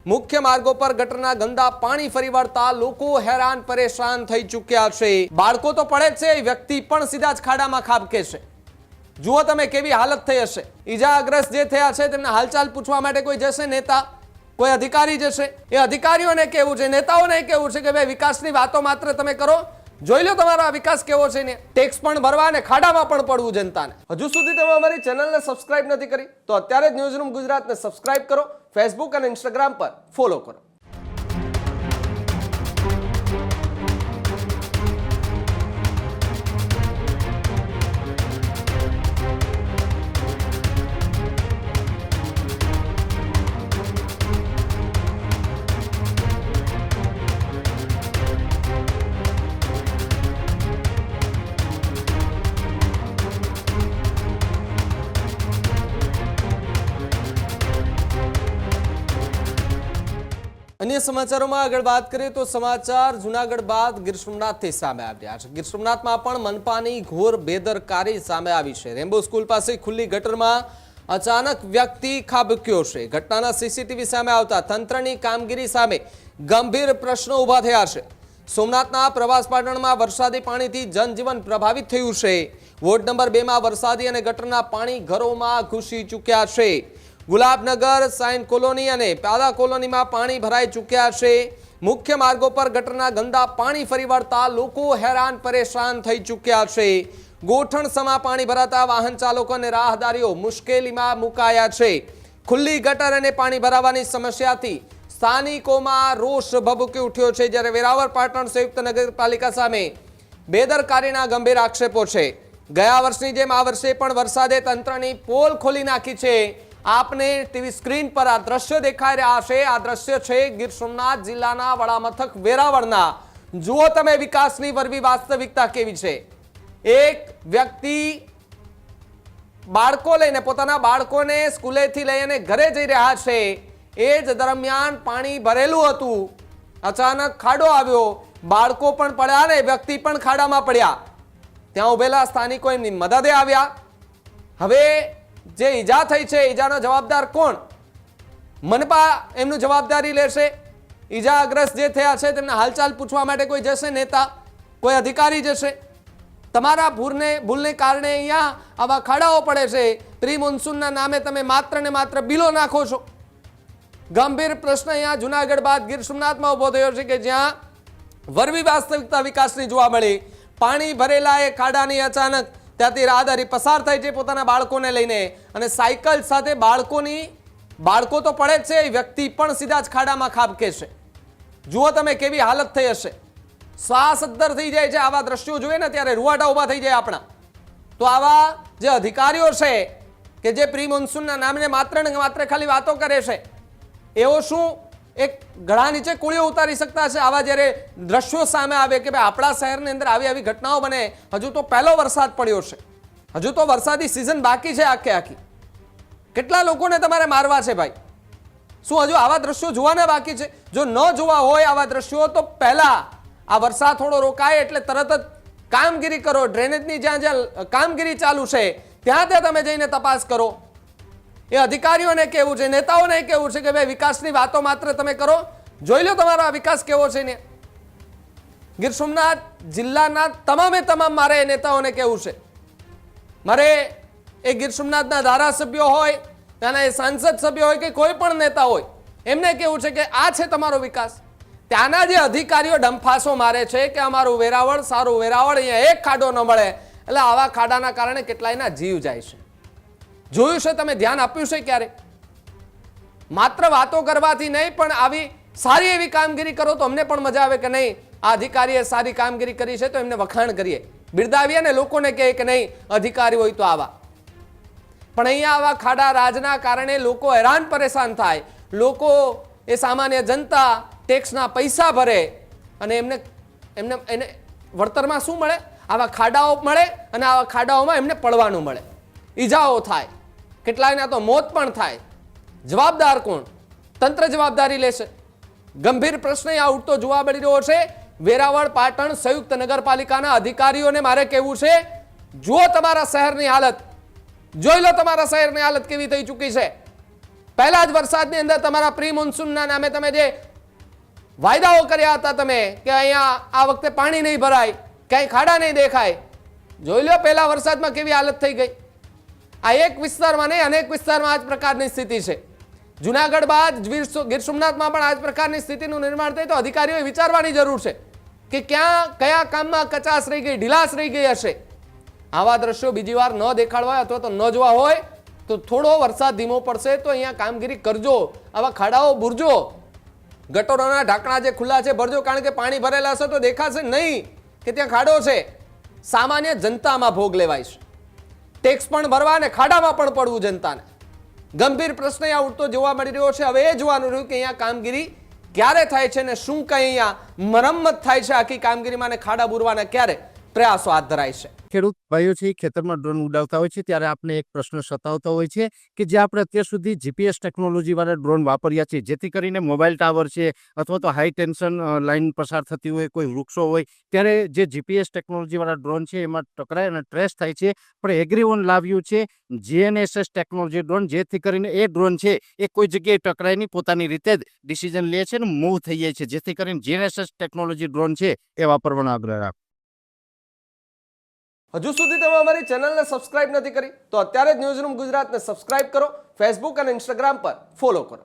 મુખ્ય માર્ગો પર ગટરના ગંદા પાણી ફરી વળતા લોકો હેરાન પરેશાન થઈ ચૂક્યા છે। બાળકો તો પડે છે, વ્યક્તિ પણ સીધા જ ખાડામાં ખાબકે છે। જુઓ તમે કેવી હાલત થઈ હશે। ઈજાગ્રસ્ત જે થયા છે તેમના હાલચાલ પૂછવા માટે કોઈ જશે, નેતા કોઈ અધિકારી જશે। એ અધિકારીઓને કેવું છે, નેતાઓને કેવું છે કે ભાઈ વિકાસની વાતો માત્ર તમે કરો, જોઈ લો તમારો વિકાસ કેવો છે ને। ટેક્સ પણ ભરવા અને ખાડામાં પણ પડવું જનતાને। હજુ સુધી તમે અમારી ચેનલને સબસ્ક્રાઇબ નથી કરી તો અત્યારે જ ન્યૂઝરૂમ ગુજરાતને સબસ્ક્રાઇબ કરો, ફેસબુક અને ઇન્સ્ટાગ્રામ પર ફોલો કરો। अन्य समाचारों में आगे बात करें तो समाचार जूनागढ़ बाद गीर सोमनाथથી સામે આવ્યા છે। ગીર સોમનાથમાં પણ મનપાની ઘોર બેદરકારી સામે આવી છે। રેમ્બો સ્કૂલ પાસે ખુલ્લી ગટરમાં અચાનક વ્યક્તિ ખાબક્યો છે। ઘટનાના સીસીટીવી સામે આવતા તંત્રની કામગીરી સામે ગંભીર પ્રશ્નો ઊભા થયા છે। સોમનાથના પ્રવાસ પાટણમાં વરસાદી પાણીથી જનજીવન પ્રભાવિત થયું છે। વોર્ડ નંબર 2 માં વરસાદી અને ગટરના પાણી ઘરોમાં ઘૂસી ચૂક્યા છે। ગુલાબનગર, સાઇન કોલોની અને પ્યાદા કોલોનીમાં પાણી ભરાઈ ચૂક્યા છે। મુખ્ય માર્ગો પર ગટરના ગંદા પાણી ફરી વળતા લોકો હેરાન પરેશાન થઈ ચૂક્યા છે। ગોઠણસમા પાણી ભરાતા વાહન ચાલકો અને રાહદારીઓ મુશ્કેલીમાં મુકાયા છે। ખુલ્લી ગટર અને પાણી ભરાવાની સમસ્યાથી સ્થાનિકોમાં રોષ ભભૂકી ઉઠ્યો છે, જ્યારે વેરાવળ પાટણ સંયુક્ત નગરપાલિકા સામે બેદરકારીના ગંભીર આક્ષેપો છે। ગયા વર્ષની જેમ આ વર્ષે પણ વરસાદે તંત્રની પોલ ખોલી નાખી છે। आपने टीवी स्क्रीन पर आ दृश्य देखाई रहा है। आ दृश्य है गीर सोमनाथ जिल्लाना वडामथक वेरावळना। जुओ तमे विकासनी वरवी वास्तविकता केवी छे। एक व्यक्ति बाळको लईने पोताना बाळकोने स्कूलेथी लईने घरे जई रह्या छे। ए ज दरमियान पाणी भरेલું હતું। अचानक खाडो આવ્યો, बाळको पण પડ્યા ને વ્યક્તિ પણ ખાડામાં પડ્યા। ત્યાં ઉભેલા સ્થાનિકો એમની મદદે આવ્યા। હવે જે ઈજા થઈ છે, ઈજાનો જવાબદાર કોણ? મનપા એમનું જવાબદારી લેશે। ઈજાગ્રસ્ત જે થયા છે તેમના હાલચાલ પૂછવા માટે કોઈ જશે, નેતા કોઈ અધિકારી જશે? તમારા ભૂલને કારણે અહીંયા આવા ખાડાઓ પડે છે। પ્રી મોન્સૂનના નામે તમે માત્ર ને માત્ર બિલો નાખો છો। ગંભીર પ્રશ્ન અહીંયા જૂનાગઢ બાદ ગીર સોમનાથમાં ઉભો થયો છે કે જ્યાં વરવી વાસ્તવિકતા વિકાસની જોવા મળી। પાણી ભરેલા એ ખાડાની અચાનક ત્યાંથી રાહદારી પસાર થાય છે પોતાના બાળકોને લઈને, અને સાયકલ સાથે બાળકો તો પડે છે, વ્યક્તિ પણ સીધા જ ખાડામાં ખાબકે છે। જુઓ તમે કેવી હાલત થઈ હશે। શ્વાસ અદ્ધર થઈ જાય છે આવા દ્રશ્યો જોઈએ ને ત્યારે, રૂવાટા ઊભા થઈ જાય આપણા। તો આવા જે અધિકારીઓ છે કે જે પ્રી મોન્સૂનના નામને માત્ર ને માત્ર ખાલી વાતો કરે છે, એવો શું એક ગળા નીચે કોળીઓ ઉતારી શકતા છે? આવા જ્યારે દ્રશ્યો સામે આવે કે ભાઈ આપણા શહેરની અંદર આવી આવી ઘટનાઓ બને, હજુ તો પહેલો વરસાદ પડ્યો છે, હજુ તો વરસાદી સિઝન બાકી છે આખે આખી। કેટલા લોકોને તમારે મારવા છે ભાઈ? શું હજુ આવા દ્રશ્યો જોવાના બાકી છે? જો ન જોવા હોય આવા દ્રશ્યો તો પહેલા આ વરસાદ થોડો રોકાય એટલે તરત જ કામગીરી કરો। ડ્રેનેજની જ્યાં જ્યાં કામગીરી ચાલુ છે ત્યાં તમે જઈને તપાસ કરો। એ અધિકારીઓને કેવું છે, નેતાઓને કેવું છે કે ભાઈ વિકાસની વાતો માત્ર તમે કરો, જોઈ લો તમારો વિકાસ કેવો છે ને। ગીર સોમનાથ જિલ્લાના તમામે તમામ મારે નેતાઓને કેવું છે, મારે એ ગીર સોમનાથના ધારાસભ્યો હોય, ત્યાંના સાંસદ સભ્યો હોય કે કોઈ પણ નેતા હોય, એમને કેવું છે કે આ છે તમારો વિકાસ। ત્યાંના જે અધિકારીઓ ડંફાસો મારે છે કે અમારું વેરાવળ સારું, વેરાવળ અહીંયા એક ખાડો ન મળે, એટલે આવા ખાડાના કારણે કેટલાયના જીવ જાય છે। જોયું છે તમે? ધ્યાન આપ્યું છે ક્યારે? માત્ર વાતો કરવાથી નહીં, પણ આવી સારી એવી કામગીરી કરો તો અમને પણ મજા આવે કે નહીં આ અધિકારીએ સારી કામગીરી કરી છે, તો એમને વખાણ કરીએ, બિરદાવીએ ને લોકોને કહે કે નહીં અધિકારી હોય તો આવા। પણ અહીંયા આવા ખાડા રાજના કારણે લોકો હેરાન પરેશાન થાય। લોકો એ સામાન્ય જનતા ટેક્સના પૈસા ભરે અને એને વળતરમાં શું મળે? આવા ખાડાઓ મળે, અને આવા ખાડાઓમાં એમને પડવાનું મળે, ઈજાઓ થાય, કેટલાયના તો મોત પણ થાય। જવાબદાર કોણ? તંત્ર જવાબદારી લેશે? ગંભીર પ્રશ્ન આ ઉઠતો જોવા મળી રહ્યો છે। વેરાવળ પાટણ સંયુક્ત નગરપાલિકાના અધિકારીઓને મારે કહેવું છે, જુઓ તમારા શહેરની હાલત, જોઈ લો તમારા શહેરની હાલત કેવી થઈ ચૂકી છે। પહેલા જ વરસાદની અંદર તમારા પ્રી મોન્સૂનના નામે તમે જે વાયદાઓ કર્યા હતા તમે કે અહીંયા આ વખતે પાણી નહીં ભરાય, ક્યાંય ખાડા નહીં દેખાય, જોઈ લો પહેલા વરસાદમાં કેવી હાલત થઈ ગઈ. આ એક વિસ્તારમાં નહીં, અનેક વિસ્તારમાં આ જ પ્રકારની સ્થિતિ છે. જુનાગઢ બાદ ગીર સોમનાથમાં પણ આ જ પ્રકારની સ્થિતિનું નિર્માણ થાય તો અધિકારીઓએ વિચારવાની જરૂર છે કે ક્યાં કયા કામમાં કચાશ રહી ગઈ, ઢીલાસ રહી ગઈ હશે. આવા દ્રશ્યો બીજી વાર ન દેખાડવા હોય અથવા તો ન જોવા હોય તો થોડો વરસાદ ધીમો પડશે તો અહીંયા કામગીરી કરજો, આવા ખાડાઓ બુરજો, ગટરોના ઢાંકણા જે ખુલ્લા છે ભરજો, કારણ કે પાણી ભરેલા હશે તો દેખાશે નહીં કે ત્યાં ખાડો છે. સામાન્ય જનતામાં ભોગ લેવાય છે, ટેક્સ પણ ભરવા અને ખાડામાં પણ પડવું જનતાને. ગંભીર પ્રશ્ન અહીંયા ઉઠતો જોવા મળી રહ્યો છે. હવે એ જોવાનું રહ્યું કે અહીંયા કામગીરી ક્યારે થાય છે ને શું કઈ અહીંયા મરમ્મત થાય છે આખી કામગીરીમાં, અને ખાડા બુરવાના ક્યારે પ્રયાસો હાથ ધરાય છે. ખેડૂત ભાઈઓ છે ખેતરમાં ડ્રોન ઉડાવતા હોય છે ત્યારે આપણે એક પ્રશ્ન સતાવતો હોય છે કે જે આપણે અત્યાર સુધી જીપીએસ ટેકનોલોજી વાળા ડ્રોન વાપર્યા છે, જેથી કરીને મોબાઈલ ટાવર છે અથવા તો હાઈ ટેન્શન લાઈન પસાર થતી હોય, કોઈ વૃક્ષો હોય, ત્યારે જે જીપીએસ ટેકનોલોજી વાળા ડ્રોન છે એમાં ટકરાય અને ટ્રેસ થાય છે. પણ એગ્રીવન લાવ્યું છે જીએનએસએસ ટેકનોલોજી ડ્રોન, જેથી કરીને એ ડ્રોન છે એ કોઈ જગ્યાએ ટકરાય નહીં, પોતાની રીતે જ ડિસિઝન લે છે અને મૂવ થઈ જાય છે, જેથી કરીને જીએનએસએસ ટેકનોલોજી ડ્રોન છે એ વાપરવાનો આગ્રહ રાખો. હજુ સુધી તમે અમારી ચેનલને સબસ્ક્રાઇબ નથી કરી તો અત્યારે જ ન્યૂઝરૂમ ગુજરાતને સબસ્ક્રાઇબ કરો, ફેસબુક અને ઇન્સ્ટાગ્રામ પર ફોલો કરો.